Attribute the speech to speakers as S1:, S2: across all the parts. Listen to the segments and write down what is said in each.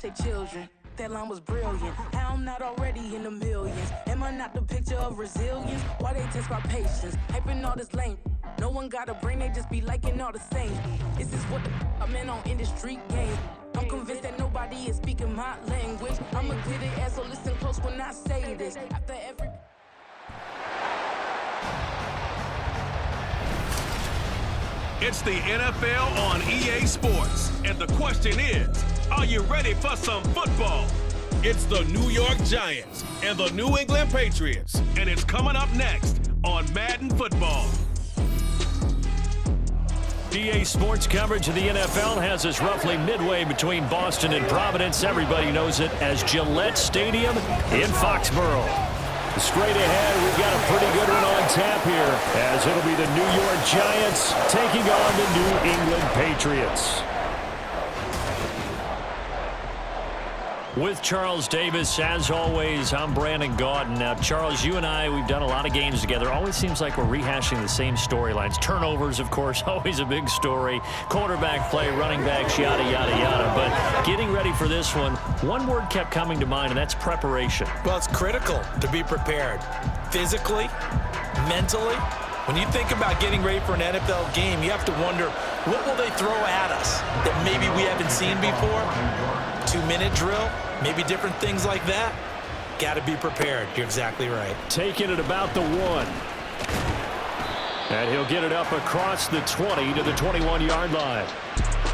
S1: Say children, that line was brilliant. How I'm not already in the millions. Am I not the picture of resilience? Why they test my patience? Hyping all this lame. No one got a brain, they just be liking all the same. This is what the I'm in on industry game. I'm convinced that nobody is speaking my language. I'm a good ass, so listen close when I say this. After every
S2: It's the NFL on EA Sports, and the question is, are you ready for some football? It's the New York Giants and the New England Patriots, and it's coming up next on Madden Football.
S3: EA Sports coverage of the NFL has us roughly midway between Boston and Providence. Everybody knows it as Gillette Stadium in Foxborough. Straight ahead, we've got a pretty good one on tap here, as it'll be the New York Giants taking on the New England Patriots. With Charles Davis, as always, I'm Brandon Gaudin. Now, Charles, you and I, we've done a lot of games together. Always seems like we're rehashing the same storylines. Turnovers, of course, always a big story. Quarterback play, running backs, yada, yada, yada. But getting ready for this one word kept coming to mind, and that's preparation.
S4: Well, it's critical to be prepared. Physically, mentally. When you think about getting ready for an NFL game, you have to wonder, what will they throw at us that maybe we haven't seen before? 2-minute drill, maybe different things like that. Got to be prepared. You're exactly right.
S3: Taking it about the 1. And he'll get it up across the 20 to the 21-yard line.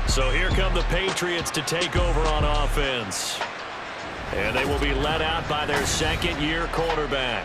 S3: So here come the Patriots to take over on offense. And they will be led out by their second-year quarterback.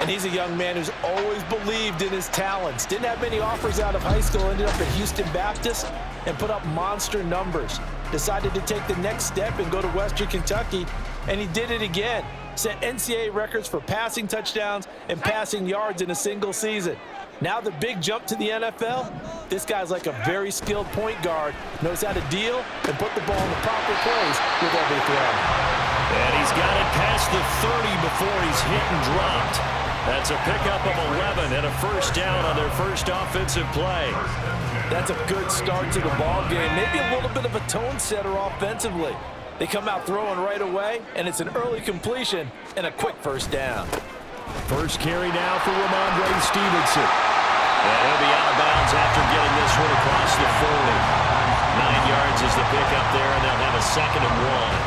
S4: And he's a young man who's always believed in his talents. Didn't have many offers out of high school, ended up at Houston Baptist and put up monster numbers. Decided to take the next step and go to Western Kentucky, and he did it again. Set NCAA records for passing touchdowns and passing yards in a single season. Now the big jump to the NFL, this guy's like a very skilled point guard, knows how to deal and put the ball in the proper place with every throw.
S3: And he's got it past the 30 before he's hit and dropped. That's a pickup of 11 and a first down on their first offensive play.
S4: That's a good start to the ball game. Maybe a little bit of a tone setter offensively. They come out throwing right away, and it's an early completion and a quick first down.
S3: First carry now for Ramondre Stevenson. And he'll be out of bounds after getting this one across the 40. 9 yards is the pickup there, and they'll have a 2nd and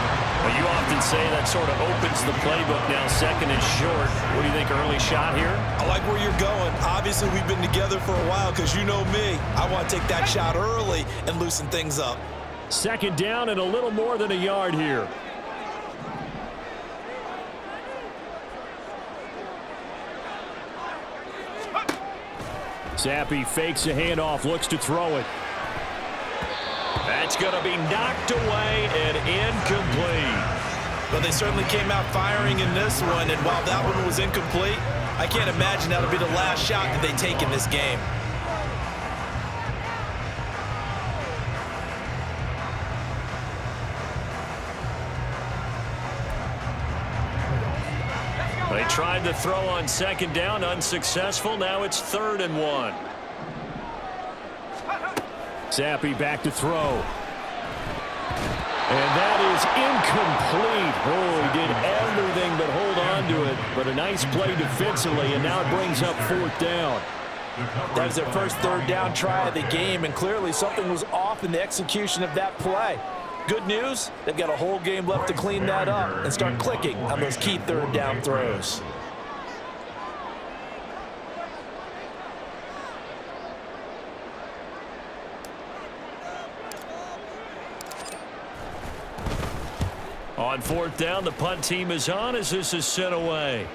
S3: 1. Well, you often say that sort of opens the playbook now, 2nd and short. What do you think, early shot here?
S4: I like where you're going. Obviously, we've been together for a while because you know me. I want to take that shot early and loosen things up.
S3: 2nd down and a little more than a yard here. Zappi fakes a handoff, looks to throw it. That's going to be knocked away and incomplete.
S4: But they certainly came out firing in this one, and while that one was incomplete, I can't imagine that'll be the last shot that they take in this game.
S3: They tried to throw on 2nd down, unsuccessful. Now it's 3rd and 1. Zappi back to throw. And that is incomplete. Oh, he did everything but hold on to it. But a nice play defensively, and now it brings up 4th down.
S4: That was their first 3rd down try of the game, and clearly something was off in the execution of that play. Good news, they've got a whole game left to clean that up and start clicking on those key 3rd down throws.
S3: On 4th down, the punt team is on as this is sent away.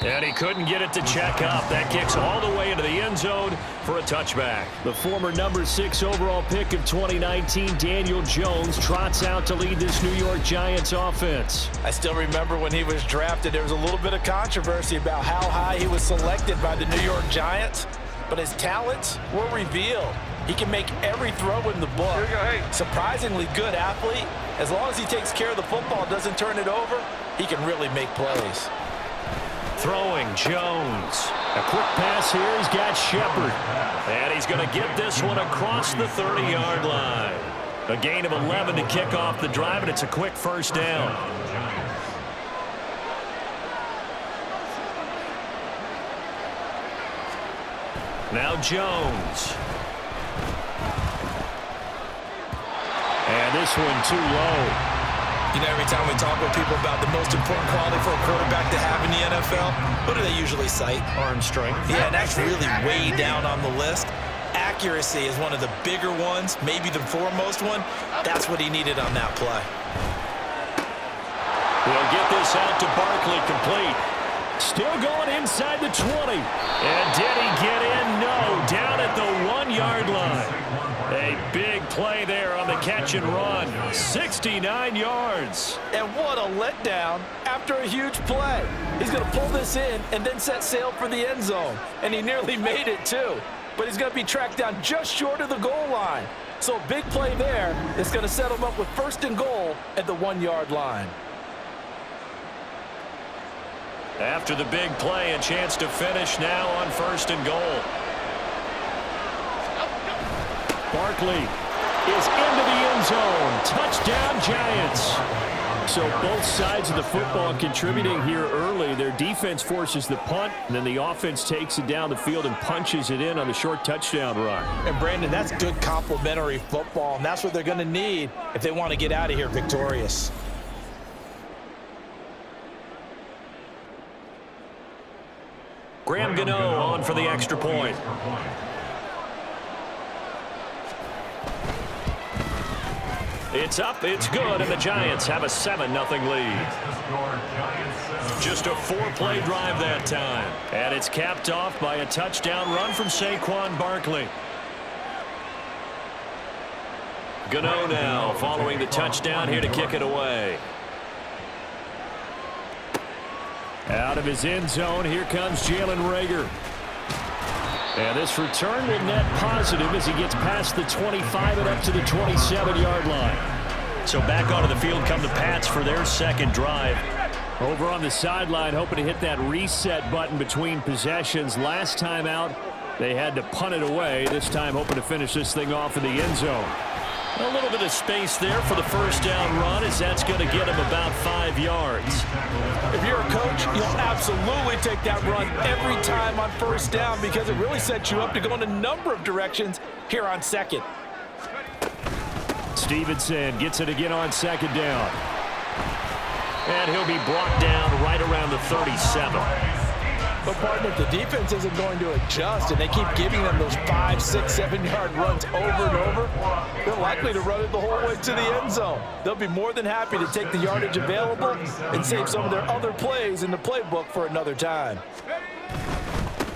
S3: And he couldn't get it to check up. That kicks all the way into the end zone for a touchback. The former number 6 overall pick of 2019, Daniel Jones, trots out to lead this New York Giants offense.
S4: I still remember when he was drafted, there was a little bit of controversy about how high he was selected by the New York Giants, but his talents were revealed. He can make every throw in the book. Surprisingly good athlete. As long as he takes care of the football, doesn't turn it over, he can really make plays.
S3: Throwing, Jones. A quick pass here. He's got Shepard. And he's going to get this one across the 30-yard line. A gain of 11 to kick off the drive, and it's a quick first down. Now Jones. And this one too low.
S4: You know, every time we talk with people about the most important quality for a quarterback to have in the NFL, what do they usually cite?
S3: Arm strength.
S4: Yeah, and that's really way down on the list. Accuracy is one of the bigger ones, maybe the foremost one. That's what he needed on that play.
S3: He'll get this out to Barkley, complete. Still going inside the 20. And did he get in? No, down at the 1-yard line. A big play there on the catch and run. 69 yards.
S4: And what a letdown after a huge play. He's going to pull this in and then set sail for the end zone. And he nearly made it too. But he's going to be tracked down just short of the goal line. So a big play there is going to set him up with 1st and goal at the 1-yard line.
S3: After the big play, a chance to finish now on 1st and goal. Barkley is into the end zone. Touchdown, Giants. So both sides of the football contributing here early. Their defense forces the punt, and then the offense takes it down the field and punches it in on the short touchdown run.
S4: And, Brandon, that's good complementary football, and that's what they're going to need if they want to get out of here victorious.
S3: Graham Gano on for the extra point. It's up, it's good, and the Giants have a 7-0 lead. Just a 4-play drive that time. And it's capped off by a touchdown run from Saquon Barkley. Gano now following the touchdown here to kick it away. Out of his end zone, here comes Jalen Reagor. And this return will net positive as he gets past the 25 and up to the 27-yard line. So back onto the field come the Pats for their second drive. Over on the sideline, hoping to hit that reset button between possessions. Last time out, they had to punt it away. This time hoping to finish this thing off in the end zone. A little bit of space there for the first down run, as that's going to get him about 5 yards.
S4: If you're a coach, you'll absolutely take that run every time on first down because it really sets you up to go in a number of directions here on second.
S3: Stevenson gets it again on second down. And he'll be brought down right around the 37.
S4: But, partner, if the defense isn't going to adjust and they keep giving them those 5, 6, 7-yard runs over and over, they're likely to run it the whole way to the end zone. They'll be more than happy to take the yardage available and save some of their other plays in the playbook for another time.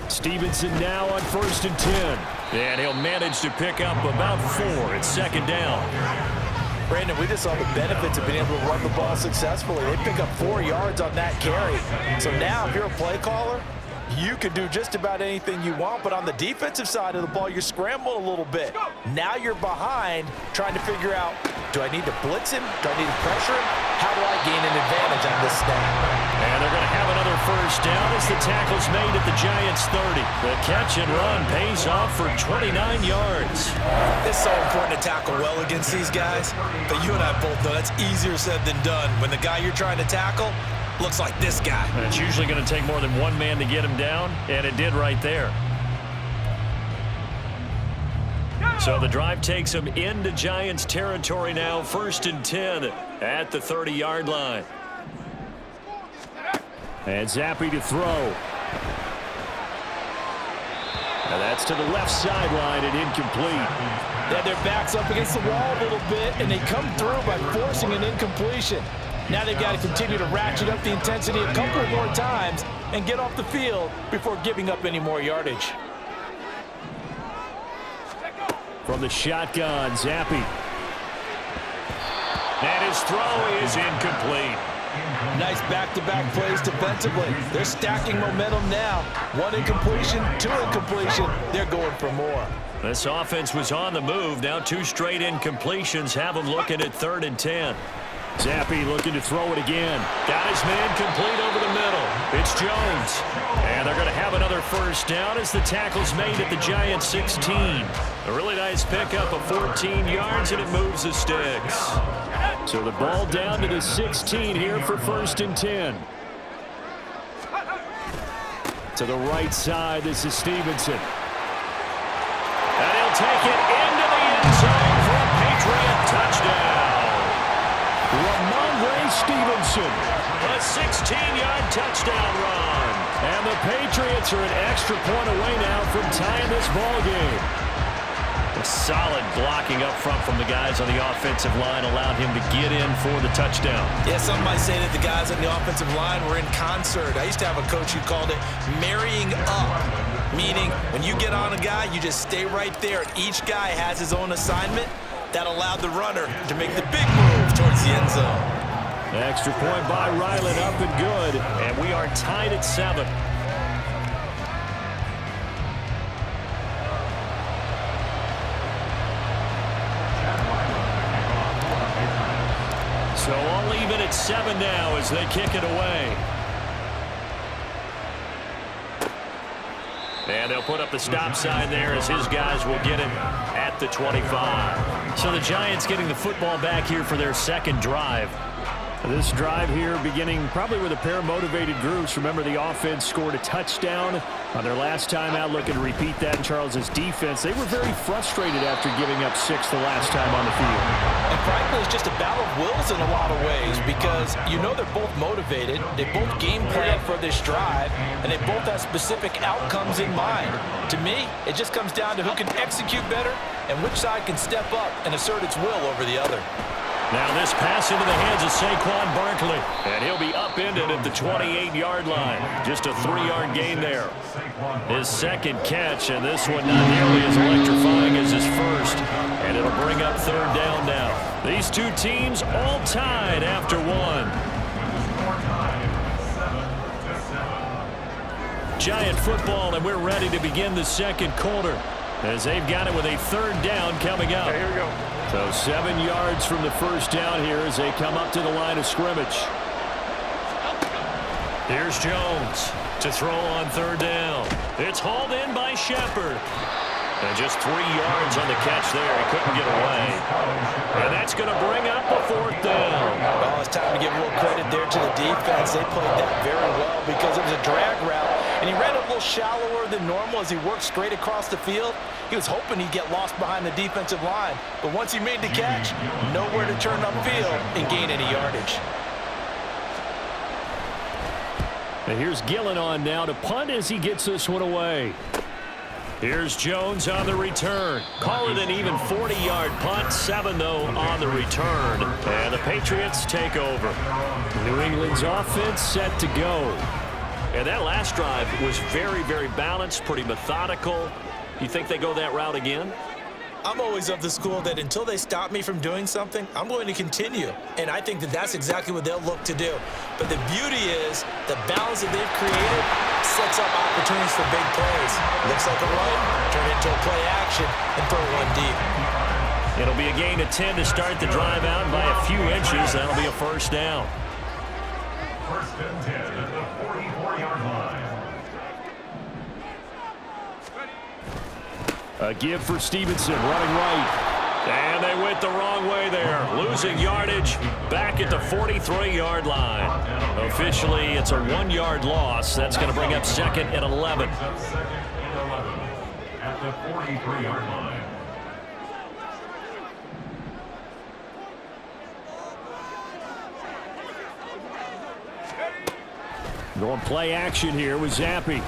S3: Stevenson now on 1st and 10. And he'll manage to pick up about 4 at second down.
S4: Brandon, we just saw the benefits of being able to run the ball successfully. They pick up 4 yards on that carry. So now if you're a play caller, you can do just about anything you want, but on the defensive side of the ball, you're scrambling a little bit. Now you're behind trying to figure out, do I need to blitz him? Do I need to pressure him? How do I gain an advantage on this snap?
S3: And they're going to have another first down as the tackle's made at the Giants' 30. The catch and run pays off for 29 yards.
S4: It's so important to tackle well against these guys, but you and I both know that's easier said than done. When the guy you're trying to tackle looks like this guy.
S3: And it's usually going to take more than one man to get him down, and it did right there. So the drive takes him into Giants territory now, 1st and 10 at the 30-yard line. And Zappi to throw. And that's to the left sideline and incomplete.
S4: Yeah, their back's up against the wall a little bit, and they come through by forcing an incompletion. Now they've got to continue to ratchet up the intensity a couple more times and get off the field before giving up any more yardage.
S3: From the shotgun, Zappi. And his throw is incomplete.
S4: Nice back-to-back plays defensively. They're stacking momentum now. 1 incompletion, 2 incompletion. They're going for more.
S3: This offense was on the move. Now 2 straight incompletions have them looking at 3rd and 10. Zappi looking to throw it again. Got his man complete over the middle. It's Jones. And they're going to have another first down as the tackle's made at the Giants' 16. A really nice pickup of 14 yards, and it moves the sticks. So the ball down to the 16 here for 1st and 10. To the right side, this is Stevenson. And he'll take it into the end zone for a Patriot touchdown. Ramondre Stevenson. A 16-yard touchdown run. And the Patriots are an extra point away now from tying this ball game. A solid blocking up front from the guys on the offensive line allowed him to get in for the touchdown.
S4: Yeah, some might say that the guys on the offensive line were in concert. I used to have a coach who called it marrying up, meaning when you get on a guy, you just stay right there. Each guy has his own assignment. That allowed the runner to make the big move towards the end zone.
S3: Extra point by Ryland, up and good. And we are tied at 7. So all even at 7 now as they kick it away. And they'll put up the stop sign there as his guys will get it at the 25. So the Giants getting the football back here for their second drive. This drive here beginning probably with a pair of motivated groups. Remember, the offense scored a touchdown on their last time out. Looking to repeat that in Charles's defense. They were very frustrated after giving up 6 the last time on the field.
S4: And frankly, it's just a battle of wills in a lot of ways because you know they're both motivated. They both game plan for this drive, and they both have specific outcomes in mind. To me, it just comes down to who can execute better and which side can step up and assert its will over the other.
S3: Now this pass into the hands of Saquon Barkley. And he'll be upended at the 28-yard line. Just a 3-yard gain there. His second catch, and this one not nearly as electrifying as his first. And it'll bring up 3rd down now. These two teams all tied after 1. Giant football, and we're ready to begin the second quarter as they've got it with a 3rd down coming up.
S5: Okay, here we go.
S3: So 7 yards from the first down here as they come up to the line of scrimmage. Here's Jones to throw on 3rd down. It's hauled in by Shepard. And just 3 yards on the catch there. He couldn't get away. And that's going to bring up a 4th down.
S4: Well, it's time to give a little credit there to the defense. They played that very well because it was a drag route. And he ran a little shallower than normal as he worked straight across the field. He was hoping he'd get lost behind the defensive line. But once he made the catch, nowhere to turn upfield and gain any yardage.
S3: And here's Gillen on now to punt as he gets this one away. Here's Jones on the return. Call it an even 40-yard punt. 7, though, on the return. And the Patriots take over. New England's offense set to go. And that last drive was very, very balanced, pretty methodical. You think they go that route again?
S4: I'm always of the school that until they stop me from doing something, I'm going to continue. And I think that that's exactly what they'll look to do. But the beauty is the balance that they've created sets up opportunities for big plays. Looks like a run, turn it into a play action, and throw one deep.
S3: It'll be a gain of 10 to start the drive out by a few inches. That'll be a 1st down.
S5: 1st and 10 at the 44-yard line.
S3: A give for Stevenson, running right. And they went the wrong way there. Losing yardage back at the 43-yard line. Officially, it's a 1-yard loss. That's going to bring up 2nd and 11.
S5: At the 43-yard line.
S3: Going play action here with Zappi.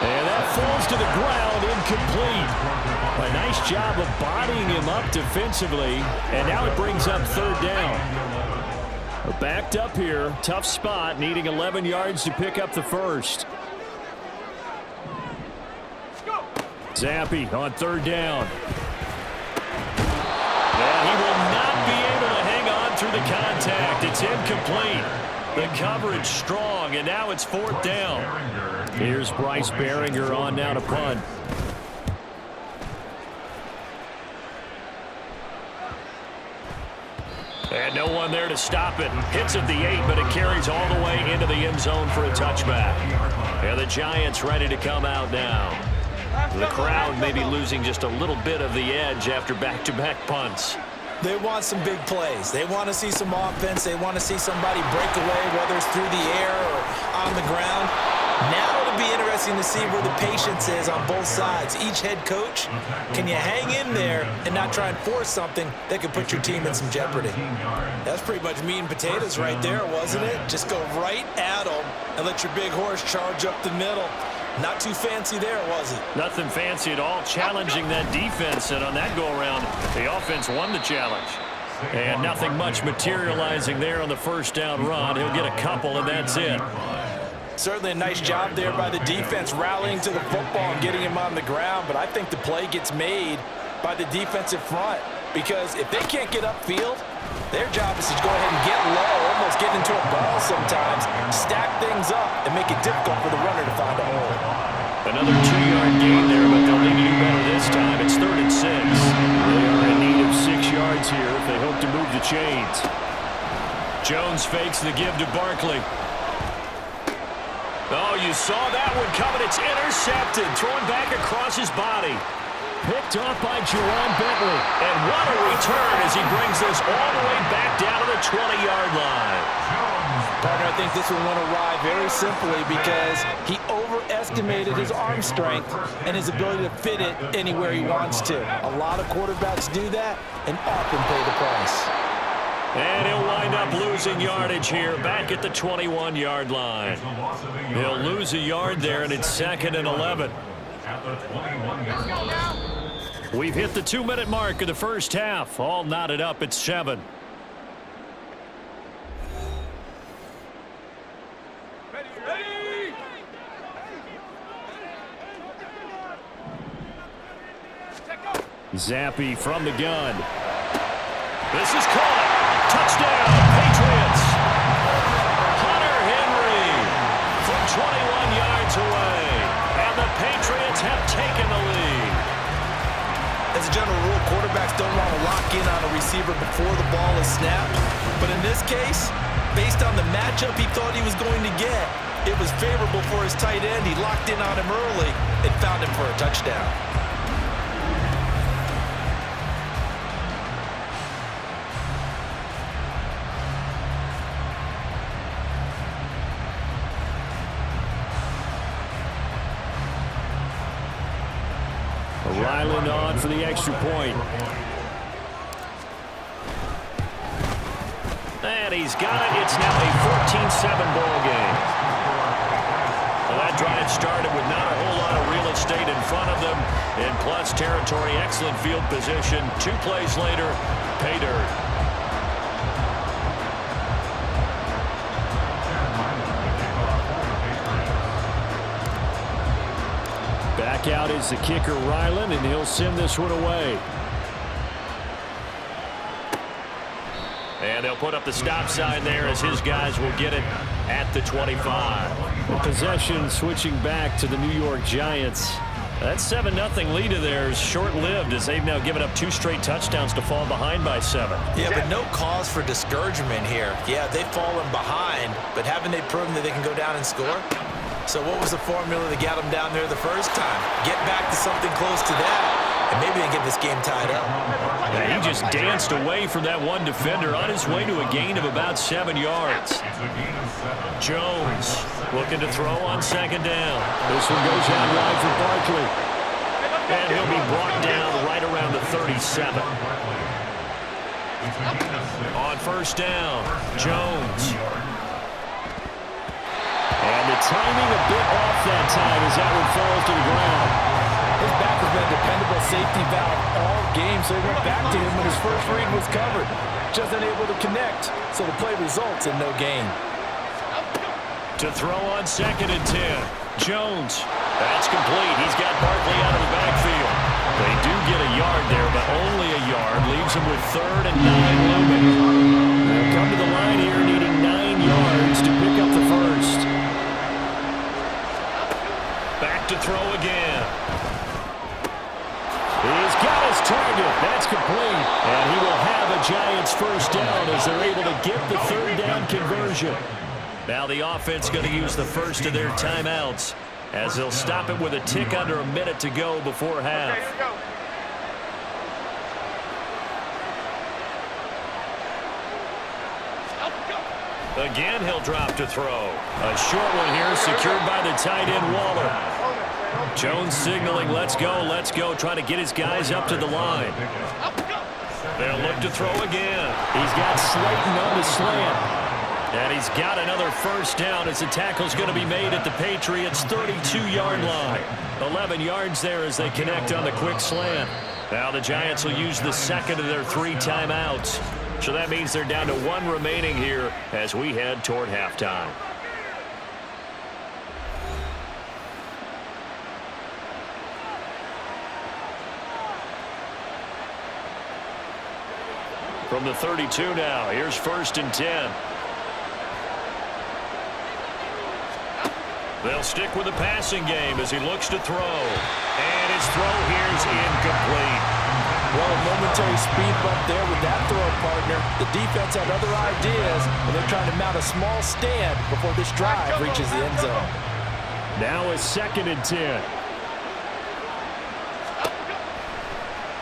S3: And that falls to the ground, incomplete. A nice job of bodying him up defensively. And now it brings up 3rd down. Backed up here, tough spot, needing 11 yards to pick up the first. Zappi on 3rd down. And he will not be able to hang on through the contact. It's incomplete. The coverage strong, and now it's 4th down. Here's Bryce Behringer on now to punt. And No one there to stop it. Hits at the 8, but it carries all the way into the end zone for a touchback. And the Giants ready to come out now. The crowd maybe losing just a little bit of the edge after back-to-back punts.
S4: They want some big plays. They want to see some offense. They want to see somebody break away, whether it's through the air or on the ground. Now it'll be interesting to see where the patience is on both sides. Each head coach, can you hang in there and not try and force something that could put your team in some jeopardy? That's pretty much meat and potatoes right there, wasn't it? Just go right at them and let your big horse charge up the middle. Not too fancy there, was it?
S3: Nothing fancy at all, challenging that defense, and on that go-around, the offense won the challenge. And nothing much materializing there on the first down run. He'll get a couple, and that's it.
S4: Certainly a nice job there by the defense, rallying to the football and getting him on the ground, but I think the play gets made by the defensive front, because if they can't get upfield, their job is to go ahead and get low, almost get into a ball sometimes, stack things up, and make it difficult for the runner to find a hole.
S3: Another 2-yard gain there, but they'll need to do better this time. It's 3rd and 6. They are in need of 6 yards here if they hope to move the chains. Jones fakes the give to Barkley. Oh, you saw that one coming. It's intercepted, thrown back across his body. Picked off by Jerome Bentley. And what a return as he brings this all the way back down to the 20-yard line.
S4: Partner, I think this one went awry very simply because he overestimated his arm strength and his ability to fit it anywhere he wants to. A lot of quarterbacks do that and often pay the price.
S3: And he'll wind up losing yardage here back at the 21-yard line. He'll lose a yard there, and it's 2nd and 11. We've hit the 2-minute mark of the first half. All knotted up at 7. Zappi from the gun. This is caught. Touchdown, Patriots. Hunter Henry from 21 yards away. And the Patriots have taken the lead.
S4: As a general rule, quarterbacks don't want to lock in on a receiver before the ball is snapped. But in this case, based on the matchup he thought he was going to get, it was favorable for his tight end. He locked in on him early and found him for a touchdown.
S3: Ryland on for the extra point. And he's got it. It's now a 14-7 ball game. Well, that drive started with not a whole lot of real estate in front of them. In plus territory, excellent field position. 2 plays later, pay dirt. Back out is the kicker, Ryland, and he'll send this one away. And they'll put up the stop sign there as his guys will get it at the 25. The possession switching back to the New York Giants. That 7-0 lead of theirs short-lived as they've now given up 2 straight touchdowns to fall behind by 7.
S4: Yeah, but no cause for discouragement here. Yeah, they've fallen behind, but haven't they proven that they can go down and score? So what was the formula that got them down there the first time? Get back to something close to that, and maybe they get this game tied up.
S3: Yeah, he just danced away from that one defender on his way to a gain of about 7 yards. Jones looking to throw on 2nd down. This one goes out wide for Barkley. And he'll be brought down right around the 37. On 1st down, Jones. And the timing a bit off that time as that one falls to the ground.
S4: His back has been a dependable safety valve all game, so he went back to him when his first read was covered. Just unable to connect, so the play results in no gain.
S3: To throw on 2nd and 10. Jones. That's complete. He's got Barkley out of the backfield. They do get a yard there, but only a yard. Leaves him with 3rd and 9 looming. They'll come to the line here needing 9 yards to pick up the first. Back to throw again. He's got his target. That's complete. And he will have a Giants first down as they're able will get the third down conversion. Now the offense going to use the first of their timeouts as they'll stop it with a tick under a minute to go before half.
S6: Okay, here we go.
S3: Again, he'll drop to throw. A short one here secured by the tight end Waller. Jones signaling, let's go, trying to get his guys up to the line. They'll look to throw again. He's got Slayton on the slant. And he's got another first down as the tackle's going to be made at the Patriots' 32-yard line. 11 yards there as they connect on the quick slant. Now the Giants will use the second of their 3 timeouts. So that means they're down to 1 remaining here as we head toward halftime. From the 32 now, here's 1st and 10. They'll stick with the passing game as he looks to throw. And his throw here is incomplete.
S4: Well, a momentary speed bump there with that throw, partner. The defense had other ideas, and they're trying to mount a small stand before this drive reaches the end zone.
S3: Now a 2nd and 10.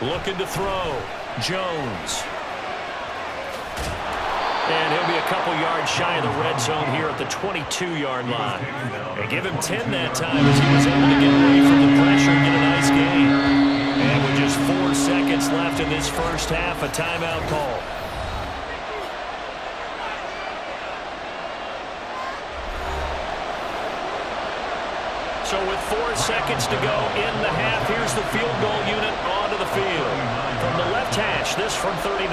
S3: Looking to throw. Jones. And he'll be a couple yards shy of the red zone here at the 22-yard line. And give him 10 that time as he was able to get away from the pressure and get a nice gain. And with just 4 seconds left in this first half, a timeout call. So with 4 seconds to go in the half, here's the field goal unit onto the field. From the left hash, this from 39.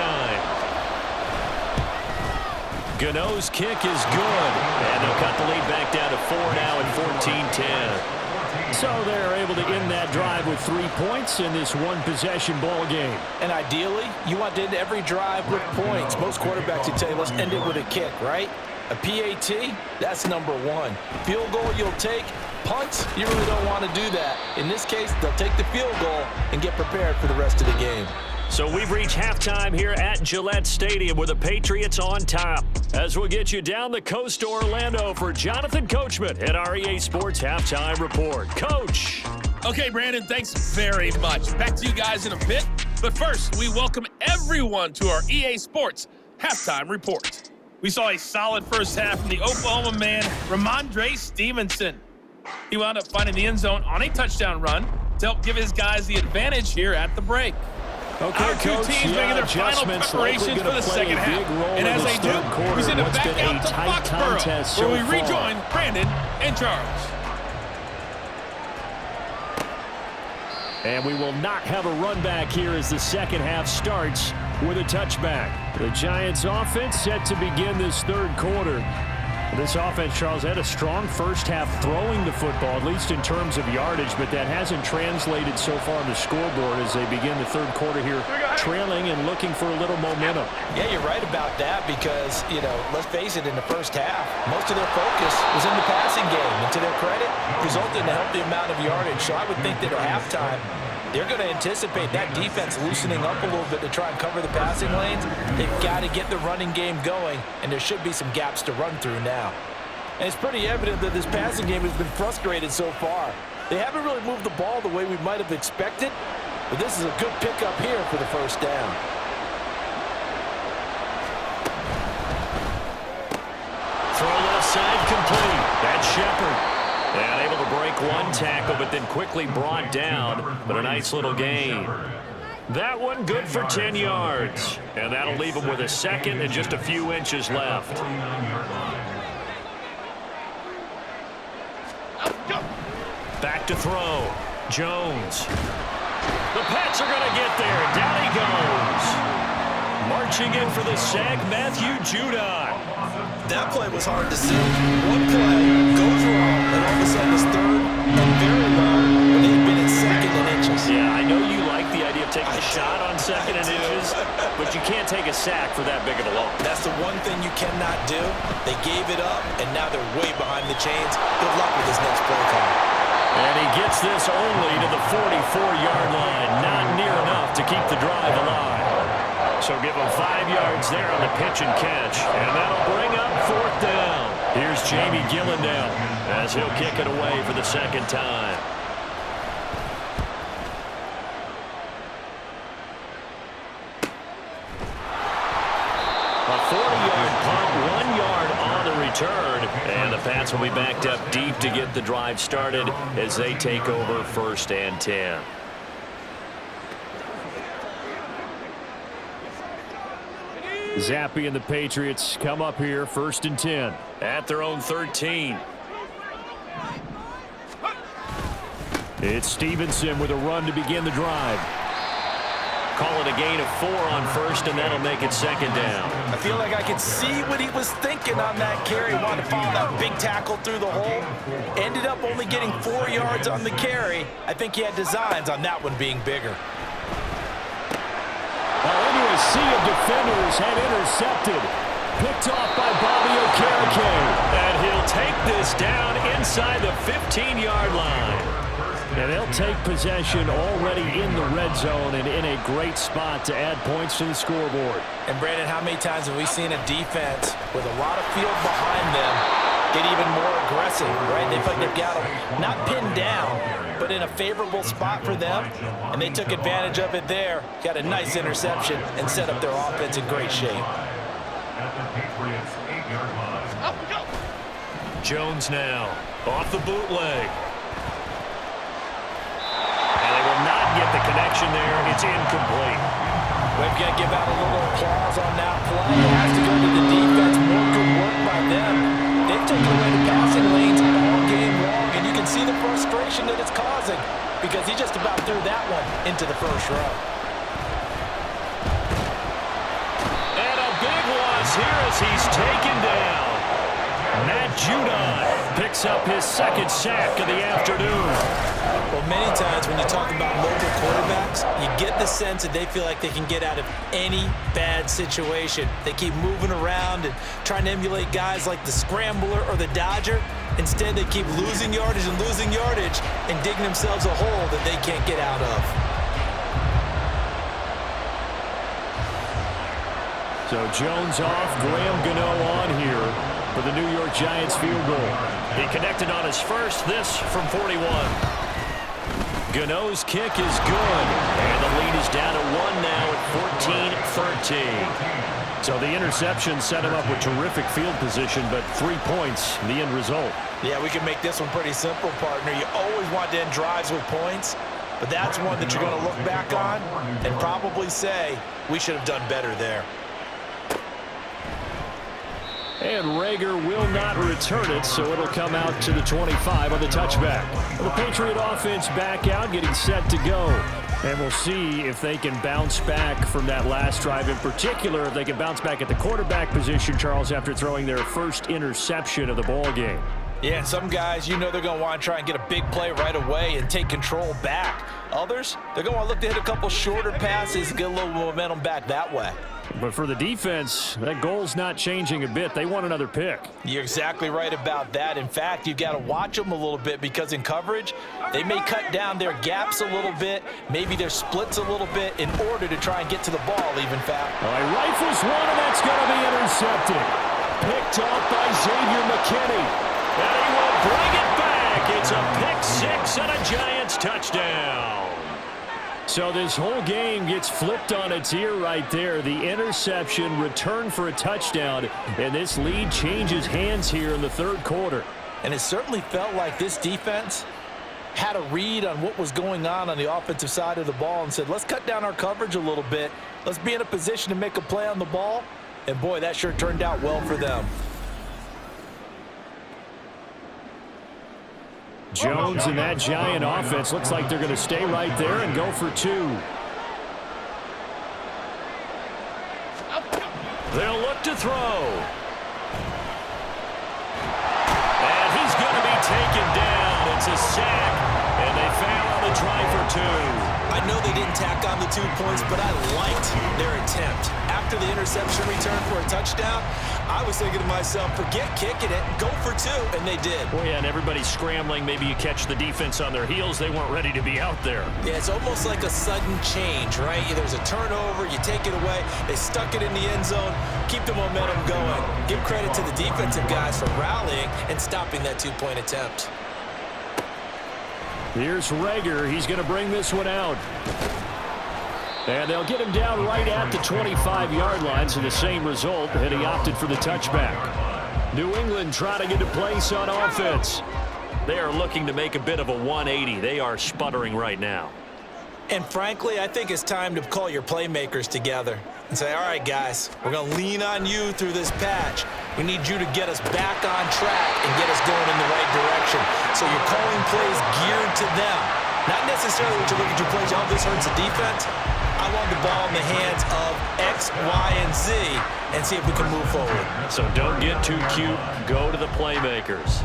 S3: Gano's kick is good, and they'll cut the lead back down to 4 now at 14-10. So they're able to end that drive with 3 points in this one-possession ball game.
S4: And ideally, you want to end every drive with points. Most quarterbacks would tell you, let's end it with a kick, right? A PAT, that's number 1. Field goal you'll take. Punts, you really don't want to do that. In this case, they'll take the field goal and get prepared for the rest of the game.
S3: So we've reached halftime here at Gillette Stadium with the Patriots on top. As we'll get you down the coast to Orlando for Jonathan Coachman at our EA Sports Halftime Report. Coach.
S7: Okay, Brandon, thanks very much. Back to you guys in a bit. But first, we welcome everyone to our EA Sports Halftime Report. We saw a solid first half from the Oklahoma man, Ramondre Stevenson. He wound up finding the end zone on a touchdown run to help give his guys the advantage here at the break.
S3: Okay,
S7: our two teams making their final preparations for the second half. And as they do, we send it back out to Foxborough, where we rejoin Brandon and Charles.
S3: And we will not have a run back here as the second half starts with a touchback. The Giants offense set to begin this third quarter. This offense, Charles, had a strong first half throwing the football, at least in terms of yardage, but that hasn't translated so far on the scoreboard as they begin the third quarter here, trailing and looking for a little momentum.
S4: Yeah, you're right about that because, let's face it, in the first half, most of their focus was in the passing game. And to their credit, resulted in a healthy amount of yardage. So I would think that at halftime, they're going to anticipate that defense loosening up a little bit to try and cover the passing lanes. They've got to get the running game going, and there should be some gaps to run through now. And it's pretty evident that this passing game has been frustrated so far. They haven't really moved the ball the way we might have expected, but this is a good pickup here for the first down.
S3: Throw left side complete. That's Shepard. And able to break one tackle, but then quickly brought down. But a nice little gain. That one good for 10 yards. And that'll leave him with a second and just a few inches left. Back to throw. Jones. The Pats are going to get there. Down he goes. Marching in for the sack, Matthew Judon.
S4: That play was hard to see. One play goes wrong, and all of a sudden it's third and very long when they've been at second and inches.
S3: Yeah, I know you like the idea of taking a shot on second and inches, but you can't take a sack for that big of a loss.
S4: That's the one thing you cannot do. They gave it up, and now they're way behind the chains. Good luck with this next play call.
S3: And he gets this only to the 44-yard line. Not near enough to keep the drive alive. So give him 5 yards there on the pitch and catch. And that'll bring up 4th down. Here's Jamie Gillandale as he'll kick it away for the 2nd time. A 40-yard punt, 1 yard on the return. And the Pats will be backed up deep to get the drive started as they take over 1st and 10.
S6: Zappe and the Patriots come up here 1st and 10.
S3: At their own 13.
S6: It's Stevenson with a run to begin the drive.
S3: Call it a gain of 4 on 1st, and that'll make it 2nd down.
S4: I feel like I could see what he was thinking on that carry. Wanted to follow that big tackle through the hole. Ended up only getting 4 yards on the carry. I think he had designs on that one being bigger.
S6: Into a sea of defenders and intercepted. Picked off by Bobby Okereke.
S3: And he'll take this down inside the 15-yard line.
S6: And they'll take possession already in the red zone and in a great spot to add points to the scoreboard.
S4: And Brandon, how many times have we seen a defense with a lot of field behind them get even more aggressive, right? They feel like they've got them not pinned down, but in a favorable spot for them, and they took advantage of it there. Got a nice interception and set up their offense in great shape.
S5: At the Patriots 8-yard line.
S3: Jones now off the bootleg. And they will not get the connection there. It's incomplete.
S4: We've got to give out a little applause on that play. It has to go to the defense. More good work by them. They've taken away the passing lanes all game long, and you can see the frustration that it's causing because he just about threw that one into the 1st row.
S3: And a big loss here as he's taken down. Matt Judon picks up his 2nd sack of the afternoon.
S4: Well, many times when you talk about mobile quarterbacks, you get the sense that they feel like they can get out of any bad situation. They keep moving around and trying to emulate guys like the Scrambler or the Dodger. Instead, they keep losing yardage and digging themselves a hole that they can't get out of.
S6: So Jones off, Graham Gano on here for the New York Giants field goal.
S3: He connected on his first, this from 41. Gano's kick is good, and the lead is down to 1 now at 14-13.
S6: So the interception set him up with terrific field position, but 3 points, the end result.
S4: Yeah, we can make this one pretty simple, partner. You always want to end drives with points, but that's one that you're going to look back on and probably say, we should have done better there.
S6: And Rager will not return it, so it'll come out to the 25 on the touchback. The Patriot offense back out, getting set to go. And we'll see if they can bounce back from that last drive. In particular, if they can bounce back at the quarterback position, Charles, after throwing their first interception of the ball game.
S4: Yeah, and some guys, you know they're going to want to try and get a big play right away and take control back. Others, they're going to want to look to hit a couple shorter passes and get a little momentum back that way.
S6: But for the defense, that goal's not changing a bit. They want another pick.
S4: You're exactly right about that. In fact, you've got to watch them a little bit because in coverage, they may cut down their gaps a little bit, maybe their splits a little bit in order to try and get to the ball even faster.
S6: All right, rifles one, and that's going to be intercepted. Picked off by Xavier McKinney.
S3: And he will bring it back. It's a pick 6 and a Giants touchdown.
S6: So this whole game gets flipped on its ear right there. The interception, return for a touchdown, and this lead changes hands here in the 3rd quarter.
S4: And it certainly felt like this defense had a read on what was going on the offensive side of the ball and said, let's cut down our coverage a little bit. Let's be in a position to make a play on the ball. And, boy, that sure turned out well for them.
S6: Jones and that Giant offense looks like they're going to stay right there and go for 2.
S3: They'll look to throw. And he's going to be taken down. It's a sack, and they foul on the to try for two.
S4: I know they didn't tack on the 2 points, but I liked their attempt. After the interception return for a touchdown, I was thinking to myself, forget kicking it, go for two, and they did.
S3: Well, yeah, and everybody's scrambling. Maybe you catch the defense on their heels. They weren't ready to be out there.
S4: Yeah, it's almost like a sudden change, right? There's a turnover, you take it away, they stuck it in the end zone, keep the momentum going. Give credit to the defensive guys for rallying and stopping that 2-point attempt.
S6: Here's Rager. He's going to bring this one out. And they'll get him down right at the 25-yard line, so the same result, and he opted for the touchback. New England trying to get a place on offense.
S3: They are looking to make a bit of a 180. They are sputtering right now.
S4: And frankly, I think it's time to call your playmakers together and say, all right, guys, we're going to lean on you through this patch. We need you to get us back on track and get us going in the right direction. So you're calling plays geared to them. Not necessarily what you look at your plays, oh, this hurts the defense. I want the ball in the hands of X, Y, and Z and see if we can move forward.
S3: So don't get too cute. Go to the playmakers.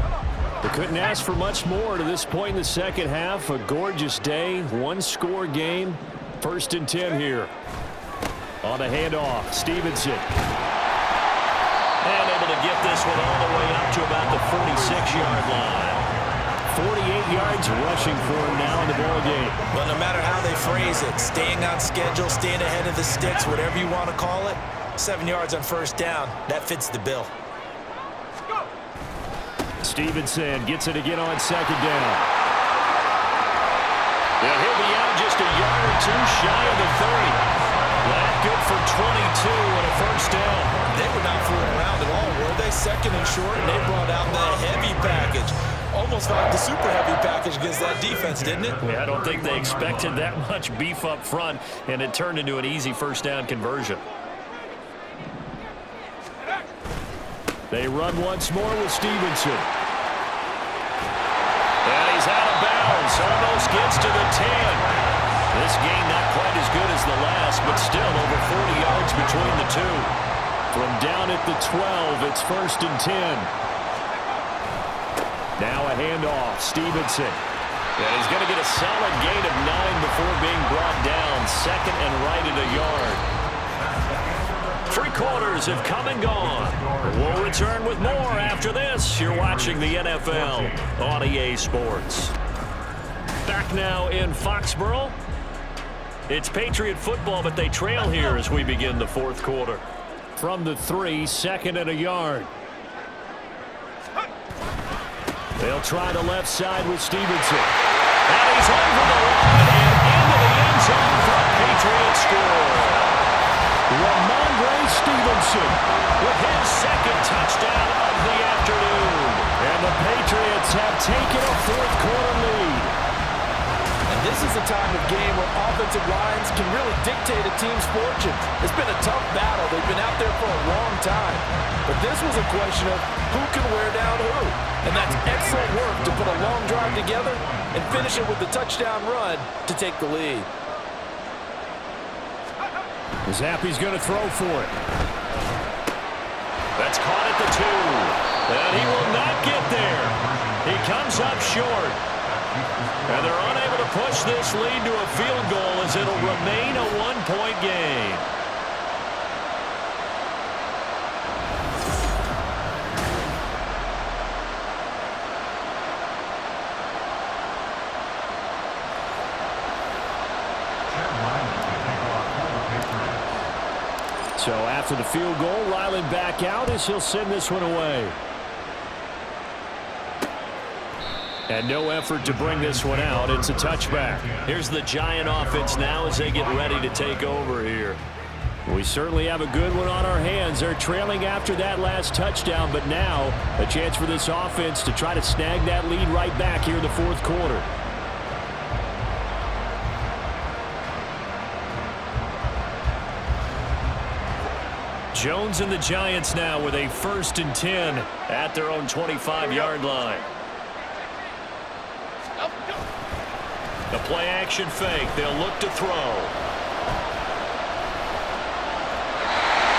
S6: They couldn't ask for much more to this point in the second half. A gorgeous day, one-score game. 1st and 10 here. On the handoff, Stevenson.
S3: And able to get this one all the way up to about the 46-yard line.
S6: 48 yards rushing for him now in the ball game.
S4: Well, no matter how they phrase it, staying on schedule, staying ahead of the sticks, whatever you want to call it, 7 yards on 1st down, that fits the bill.
S6: Stevenson gets it again on 2nd down.
S3: Yeah, he'll be out just a yard or two shy of the 30. That good for 22 and a 1st down.
S4: They were not fooling around at all, were they? 2nd and short, and they brought out the heavy package. Almost like the super heavy package against that defense, didn't it?
S3: Yeah, I don't think they expected that much beef up front, and it turned into an easy 1st down conversion.
S6: They run once more with Stevenson.
S3: And he's out of bounds. Almost gets to the 10. This gain not quite as good as the last, but still over 40 yards between the two.
S6: From down at the 12, it's 1st and 10. Now a handoff, Stevenson.
S3: And he's going to get a solid gain of 9 before being brought down. 2nd and right at a yard. 3 quarters have come and gone. We'll return with more after this. You're watching the NFL on EA Sports. Back now in Foxborough. It's Patriot football, but they trail here as we begin the 4th quarter.
S6: From the 3, 2nd and a yard. They'll try the left side with Stevenson.
S3: And he's over the line and into the end zone for a Patriot score.
S6: Ramondre Stevenson
S3: With his 2nd touchdown of the afternoon.
S6: And the Patriots have taken a 4th quarter lead.
S4: And this is a time of game where offensive lines can really dictate a team's fortunes. It's been a tough battle. They've been out there for a long time. But this was a question of who can wear down who. And that's excellent work to put a long drive together and finish it with the touchdown run to take the lead.
S6: Zappi's going to throw for it.
S3: That's caught at the 2. And he will not get there. He comes up short. And they're unable to push this lead to a field goal as it'll remain a 1-point game.
S6: So after the field goal, Ryland back out as he'll send this one away. And no effort to bring this one out. It's a touchback.
S3: Here's the Giant offense now as they get ready to take over here.
S6: We certainly have a good one on our hands. They're trailing after that last touchdown, but now a chance for this offense to try to snag that lead right back here in the 4th quarter.
S3: Jones and the Giants now with a 1st and 10 at their own 25-yard line. The play action fake. They'll look to throw.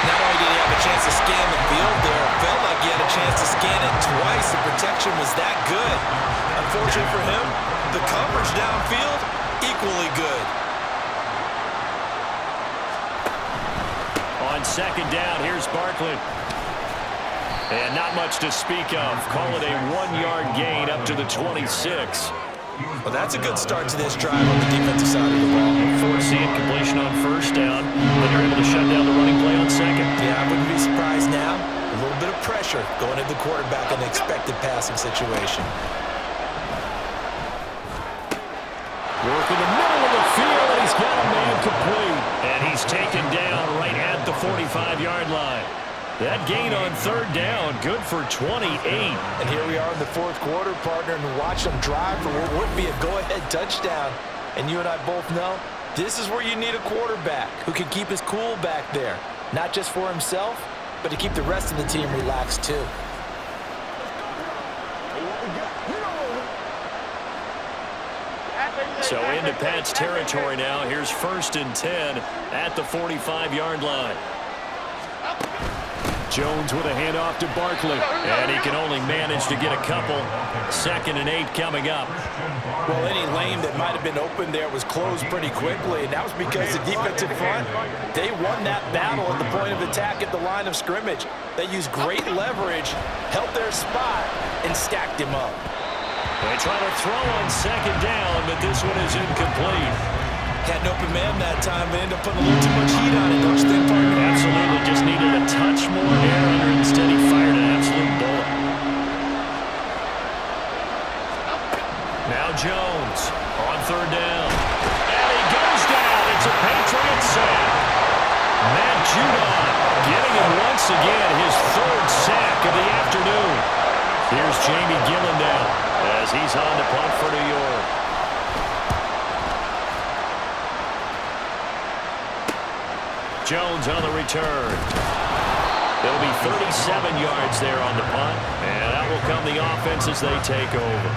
S4: Not only did he have a chance to scan the field there, it felt like he had a chance to scan it twice. The protection was that good. Unfortunately for him, the coverage downfield equally good.
S3: On second down, here's Barkley. And not much to speak of. Call it a 1-yard gain up to the 26.
S4: Well, that's a good start to this drive on the defensive side of the ball.
S3: Force the incompletion on first down. Then you're able to shut down the running play on second.
S4: Yeah, I wouldn't be surprised now. A little bit of pressure going at the quarterback in an expected passing situation.
S6: Work in the middle of the field, and he's got a man complete.
S3: And he's taken down right at the 45-yard line. That gain on third down, good for 28.
S4: And here we are in the fourth quarter, partner, and watch them drive for what would be a go-ahead touchdown. And you and I both know this is where you need a quarterback who can keep his cool back there. Not just for himself, but to keep the rest of the team relaxed too.
S3: So into Pat's territory now. Here's 1st and 10 at the 45-yard line.
S6: Jones with a handoff to Barkley.
S3: And he can only manage to get a couple. 2nd and 8 coming up.
S4: Well, any lane that might have been open there was closed pretty quickly, and that was because the defensive front, they won that battle at the point of attack at the line of scrimmage. They used great leverage, held their spot, and stacked him up.
S3: They try to throw on second down, but this one is incomplete.
S4: Had an open man that time, but ended up putting a little too much heat on it, don't you think, partner?
S3: Absolutely, just needed a touch more air under it. Instead, he fired an absolute bullet. Now Jones on third down. And he goes down. It's a Patriot sack. Matt Judon getting him once again, his 3rd sack of the afternoon. Here's Jamie Gillen now as he's on to punt for New York. Jones on the return. There'll be 37 yards there on the punt, and that will come the offense as they take over.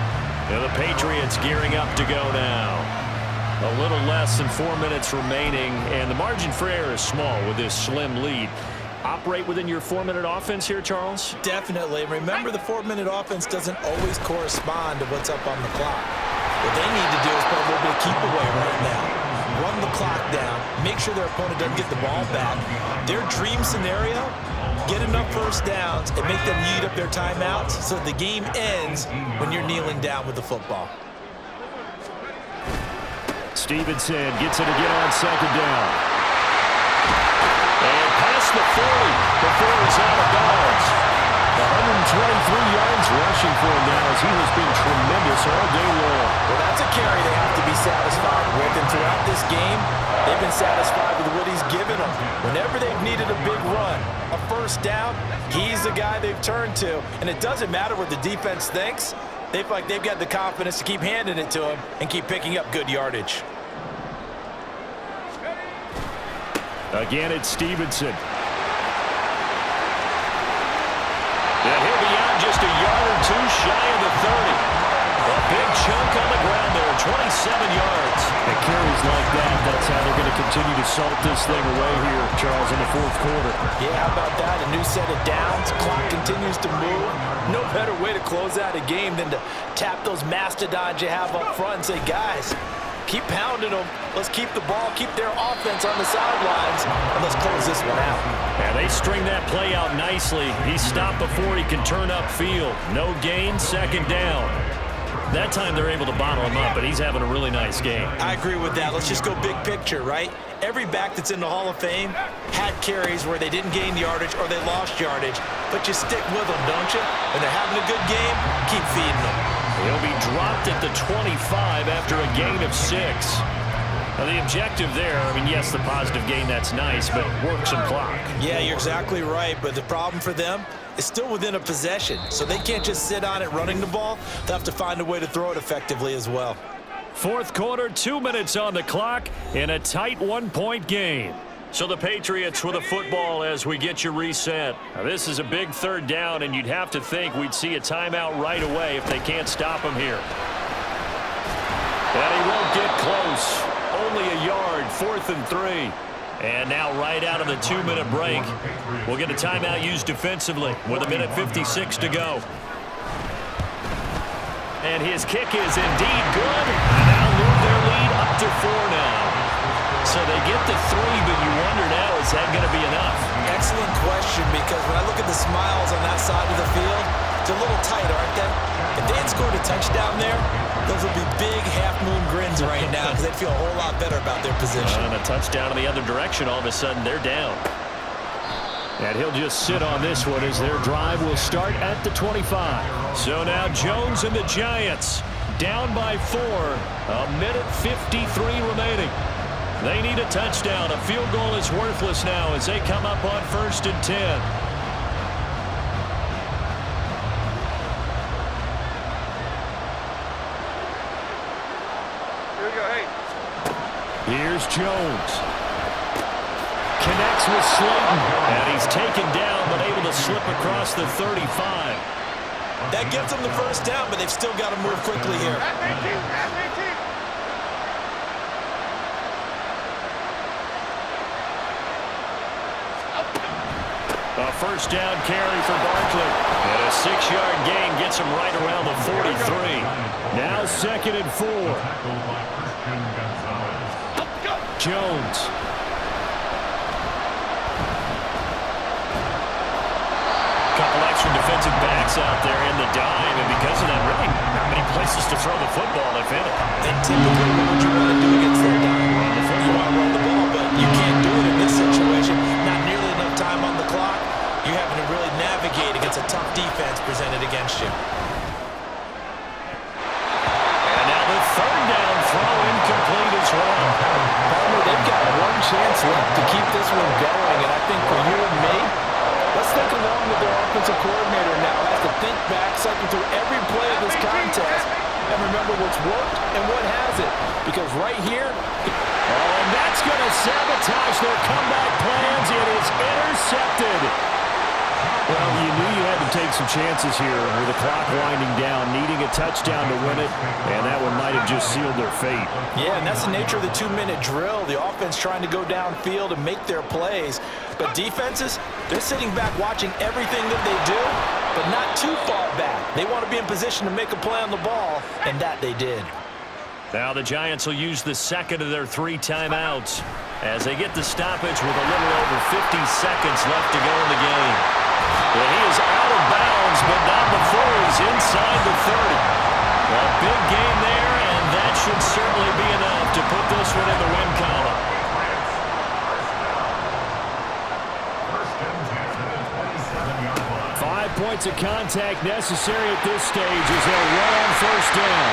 S3: Now the Patriots gearing up to go now. A little less than 4 minutes remaining, and the margin for error is small with this slim lead. Operate within your 4-minute offense here, Charles?
S4: Definitely. Remember, the 4-minute offense doesn't always correspond to what's up on the clock. What they need to do is put a little bit of keep away right now. Run the clock down, make sure their opponent doesn't get the ball back. Their dream scenario, get enough first downs and make them eat up their timeouts so the game ends when you're kneeling down with the football.
S6: Stevenson gets it again on second down.
S3: And past the 40 before he's out of bounds.
S6: 123 yards rushing for him now as he has been tremendous all day long.
S4: Well, that's a carry they have to be satisfied with, and throughout this game, they've been satisfied with what he's given them. Whenever they've needed a big run, a first down, he's the guy they've turned to, and it doesn't matter what the defense thinks. They feel like they've got the confidence to keep handing it to him and keep picking up good yardage.
S6: Again, it's Stevenson.
S3: And he'll be out just a yard or two shy of the 30. A big chunk on the ground there, 27 yards.
S6: And carries like that, that's how they're going to continue to salt this thing away here, Charles, in the fourth quarter.
S4: Yeah, how about that? A new set of downs. Clock continues to move. No better way to close out a game than to tap those mastodons you have up front and say, guys, keep pounding them. Let's keep the ball, keep their offense on the sidelines, and let's close this one out.
S3: And they string that play out nicely. He stopped before he can turn upfield. No gain, second down. That time they're able to bottle him up, but he's having a really nice game.
S4: I agree with that. Let's just go big picture, right? Every back that's in the Hall of Fame had carries where they didn't gain yardage or they lost yardage, but you stick with them, don't you? When they're having a good game, keep feeding them.
S3: He'll be dropped at the 25 after a gain of 6. Now the objective there, I mean, yes, the positive gain, that's nice, but work some clock.
S4: Yeah, you're exactly right, but the problem for them is still within a possession, so they can't just sit on it running the ball. They'll have to find a way to throw it effectively as well.
S3: Fourth quarter, 2 minutes on the clock in a tight 1-point game. So the Patriots with a football as we get you reset. Now this is a big third down, and you'd have to think we'd see a timeout right away if they can't stop him here. And he won't get close. Only a yard, 4th and 3. And now right out of the 2-minute break, we'll get a timeout used defensively with 1:56 to go. And his kick is indeed good. And that'll move their lead up to 4 now. So they get the 3, but you wonder now, is that going to be enough?
S4: Excellent question, because when I look at the smiles on that side of the field, it's a little tight, aren't they? If they had scored a touchdown there, those would be big half-moon grins right now, because they'd feel a whole lot better about their position.
S3: And a touchdown in the other direction, all of a sudden they're down.
S6: And he'll just sit on this one as their drive will start at the 25.
S3: So now Jones and the Giants down by 4. A minute 53 remaining. They need a touchdown. A field goal is worthless now as they come up on 1st and 10.
S8: Here we go, hey.
S6: Here's Jones. Connects with Slayton.
S3: And he's taken down but able to slip across the 35.
S4: That gives them the first down, but they've still got to move quickly here.
S3: A first down carry for Barkley. And a 6-yard gain gets him right around the 43.
S6: Now 2nd and 4. Jones.
S3: Couple extra defensive backs out there in the dime, and because of that, really not many places to throw the football, if any.
S4: And typically, what would you want to do against that dime? Run the football. You want to run the ball, but you can't do it in this situation. Not nearly enough time on the clock. You're having to really navigate against a tough defense presented against you.
S3: And now the 3rd down throw incomplete as well.
S4: Palmer, they've got one chance left to keep this one going, and I think for you and me, let's think along with their offensive coordinator now. Has to think back, cycle through every play of this contest, and remember what's worked and what hasn't. Because right here,
S6: And that's going to sabotage their comeback plans. It is intercepted. Well, you knew you had to take some chances here with the clock winding down, needing a touchdown to win it, and that one might have just sealed their fate.
S4: yeah, and that's the nature of the 2-minute drill. The offense trying to go downfield and make their plays. But defenses, they're sitting back watching everything that they do, but not too far back. They want to be in position to make a play on the ball, and that they did.
S3: Now the Giants will use the 2nd of their 3 timeouts as they get the stoppage with a little over 50 seconds left to go in the game. Well, he is out of bounds, but not before he's inside the 30. A big gain there, and that should certainly be enough to put this one in the win column.
S6: 5 points of contact necessary at this stage as they'll run on 1st down.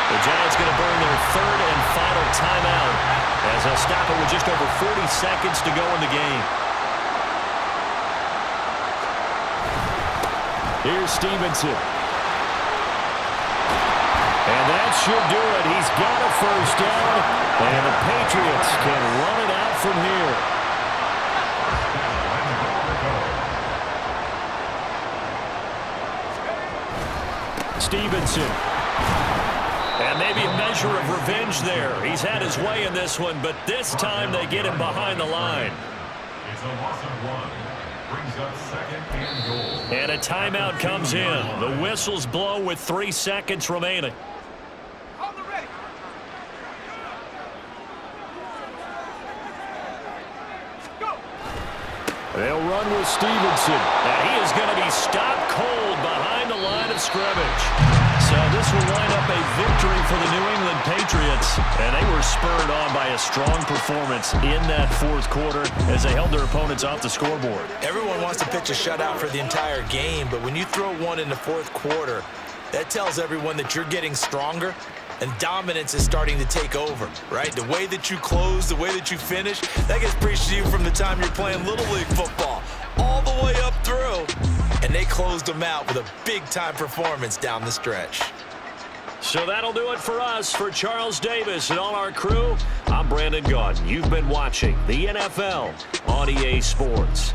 S3: The Giants going to burn their 3rd and final timeout as they'll stop it with just over 40 seconds to go in the game.
S6: Here's Stevenson. And that should do it. He's got a 1st down, and the Patriots can run it out from here. Stevenson.
S3: And maybe a measure of revenge there. He's had his way in this one, but this time they get him behind the line.
S5: It's a loss of 1. Brings up 2nd and goal.
S3: And a timeout comes in. The whistles blow with 3 seconds remaining.
S6: They'll run with Stevenson.
S3: And he is going to be stopped cold behind the line of scrimmage. So this will line up a victory for the New England Patriots. And they were spurred on by a strong performance in that 4th quarter as they held their opponents off the scoreboard.
S4: Everyone wants to pitch a shutout for the entire game, but when you throw one in the 4th quarter, that tells everyone that you're getting stronger and dominance is starting to take over, right? The way that you close, the way that you finish, that gets preached to you from the time you're playing Little League football all the way up through. And they closed them out with a big-time performance down the stretch.
S3: So that'll do it for us. For Charles Davis and all our crew, I'm Brandon Gaudin. You've been watching the NFL on EA Sports.